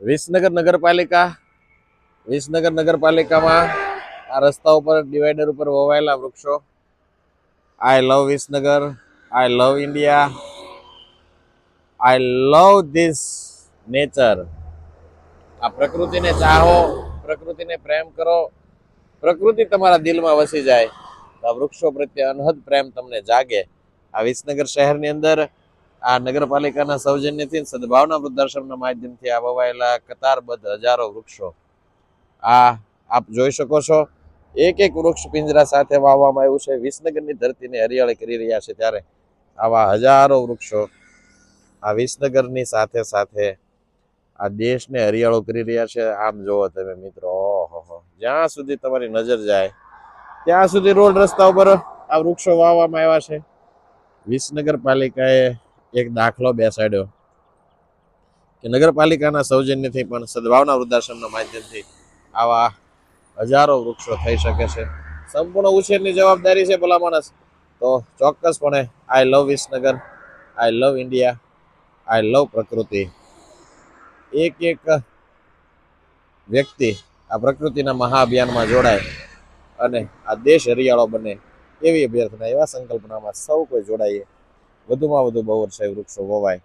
વિસનગર નગરપાલિકામાં આ રસ્તા ઉપર ડિવાઈડર ઉપર વવાયેલા વૃક્ષો. I love Visnagar, I love India, I love this nature. આ પ્રકૃતિને ચાહો, પ્રકૃતિને પ્રેમ કરો, પ્રકૃતિ તમારા દિલમાં વસી જાય તો આ વૃક્ષો પ્રત્યે અનહદ પ્રેમ તમને જાગે. આ વિસનગર શહેરની અંદર આ નગરપાલિકાના સૌજન્યથી સદભાવના વૃદ્ધાશ્રમના માધ્યમથી આ વવાયેલા કતારબદ્ધ હજારો વૃક્ષો. આ આપ જોઈ શકો છો, એક એક વૃક્ષ પિંજરા સાથે વાવવામાં આવ્યું છે. વિસનગરની ધરતીને હરિયાળી કરી રહ્યા છે ત્યારે આવા હજારો વૃક્ષો આ વિસનગરની સાથે સાથે આ દેશને હરિયાળો કરી રહ્યા છે. આમ જોવો તમે મિત્રો, ઓહો, જ્યાં સુધી તમારી નજર જાય ત્યાં સુધી રોડ રસ્તા ઉપર આ વૃક્ષો વાવવામાં આવ્યા છે. વિસનગર પાલિકાએ એક દાખલો બેસાડ્યો કે નગરપાલિકાના સૌજન્યથી પણ સદભાવના વૃદ્ધાશ્રમના માધ્યમથી આવા હજારો વૃક્ષો થઈ શકે છે. સંપૂર્ણ ઉછેરની જવાબદારી છે ભલા માણસ, તો ચોક્કસપણે આઈ love Visnagar, I love India, I લવ પ્રકૃતિ. એક એક વ્યક્તિ આ પ્રકૃતિના મહાઅભિયાનમાં જોડાય અને આ દેશ હરિયાળો બને એવી અભ્યર્થના, એવા સંકલ્પનામાં સૌ કોઈ જોડાઈએ. વધુમાં વધુ બહુ વર્ષે વૃક્ષો વવાય.